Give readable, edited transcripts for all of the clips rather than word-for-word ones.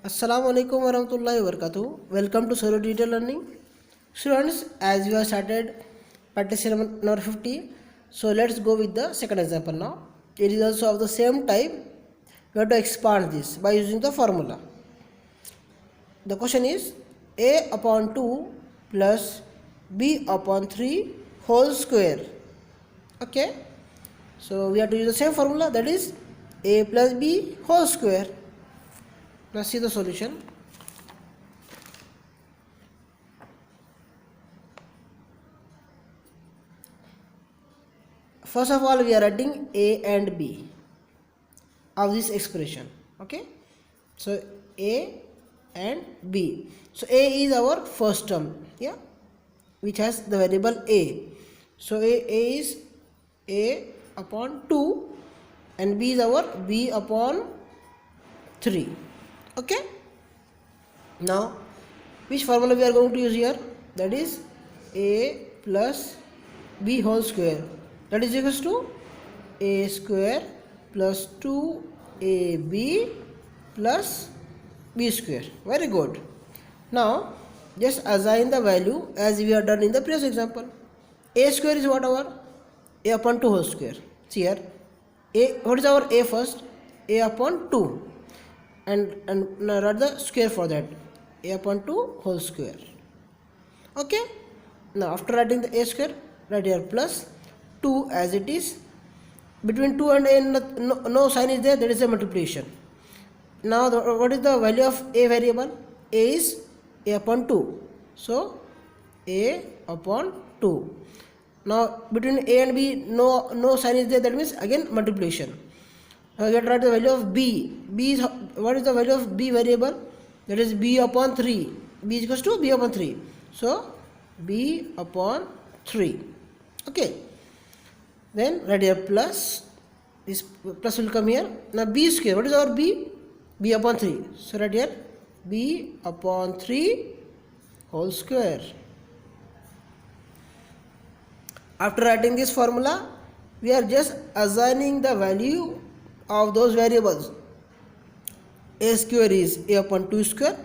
Assalamualaikum warahmatullahi wabarakatuh. Welcome to Solo Digital Learning. Students, as we have started practice number 50, so let's go with the second example now. It is also of the same type. We have to expand this by using the formula. The question is a upon 2 plus b upon 3 whole square. Okay, so we have to use the same formula, that is a plus b whole square. Now see the solution. First of all, we are writing a and b of this expression. Okay, so a and b. So a is our first term, yeah, which has the variable a. So a is a upon 2 and b is our b upon 3. Okay, now which formula we are going to use here? That is a plus b whole square, that is equals to a square plus 2ab plus b square. Very good. Now just assign the value as we have done in the previous example. A square is whatever a upon 2 whole square. See here, a, what is our a first? A upon 2, and now write the square for that, a upon 2 whole square. Okay, now after writing the a square, write here plus 2 as it is. Between 2 and a no sign is there, that is a multiplication. Now what is the value of a variable? A is a upon 2, so a upon 2. Now between a and b no sign is there, that means again multiplication. Now we have to write the value of b. B is, what is the value of b variable? That is b upon 3. B is equals to b upon 3. So b upon 3. Okay. Then write here plus. This plus will come here. Now b square. What is our b? B upon 3. So write here b upon 3 whole square. After writing this formula, we are just assigning the value of those variables. A square is a upon 2 square,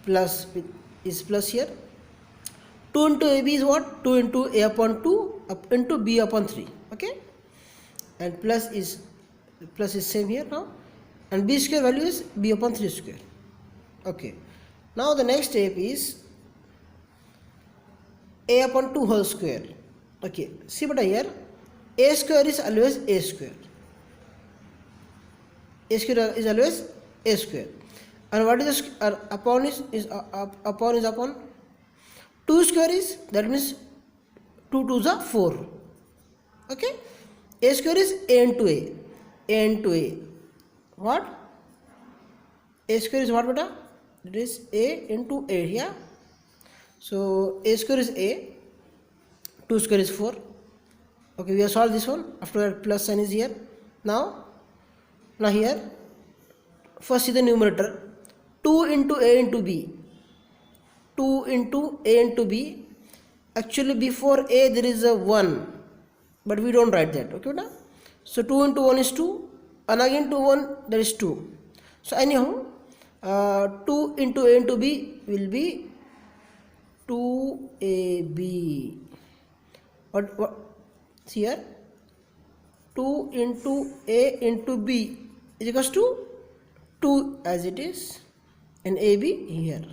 plus is plus here. 2 into ab is what? 2 into a upon 2 up into b upon 3. Okay, and plus is same here now, and b square value is b upon 3 square. Okay, now the next step is a upon 2 whole square. Okay, see but here a square is always a square. A square is always a square. And what is the upon is upon 2 square is, that means 2 2s are 4. Okay, a square is a into a. A into a. What? A square is what beta? It is a into a here. So a square is a, 2 square is 4. Okay, we have solved this one. After that plus sign is here. Now here first is the numerator, 2 into a into b. 2 into a into b. Actually before a there is a 1, but we don't write that. Okay, now so 2 into 1 is 2, and again 2 1 there is 2. So anyhow 2 into a into b will be 2ab. What see here, 2 into a into b is equals to 2 as it is, and ab here.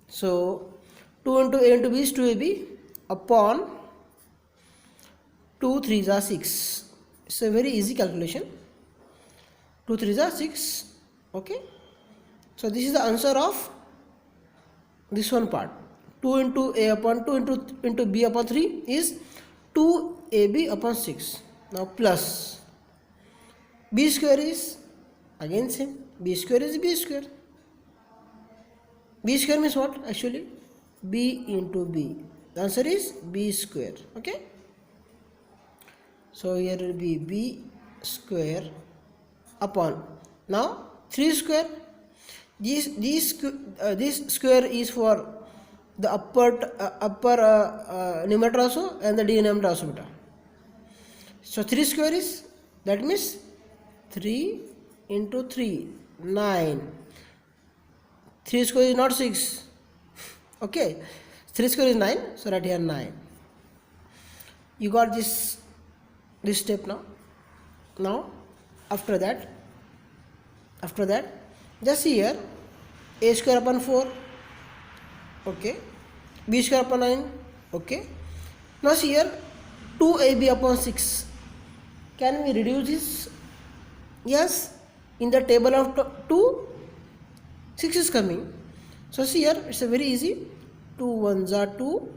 So 2 into a into b is 2ab upon 2 3s are 6. It's a very easy calculation. 2 3s are 6. Okay, so this is the answer of this one part. 2 into a upon 2 into b upon 3 is 2ab upon 6. Now plus b square is again same. B square is b square. B square means what? Actually b into b. The answer is b square. Okay, so here will be b square upon, now 3 square. This square is for the upper numerator also and the denominator also beta. So 3 square is, that means 3 into 3, 9. 3 square is not 6. Okay, 3 square is 9, so right here 9. You got this step now. Now after that just here a square upon 4, okay, b square upon 9, okay. Now see here 2ab upon 6. Can we reduce this? Yes, in the table of 2, 6 is coming. So see here, it's a very easy. 2 1s are 2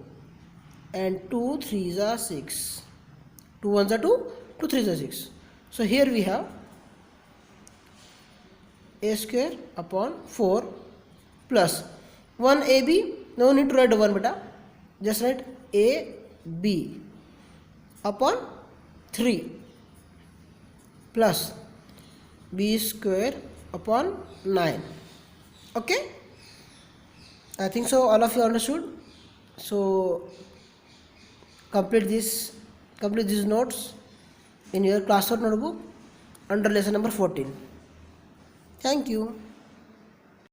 and 2 3s are 6. 2 1s are 2, 2 3s are 6. So here we have a square upon 4 plus 1ab. No need to write 1 beta. Just write ab upon 3 plus b square upon 9. Okay, I think so all of you understood. So complete these notes in your classwork notebook under lesson number 14. Thank you.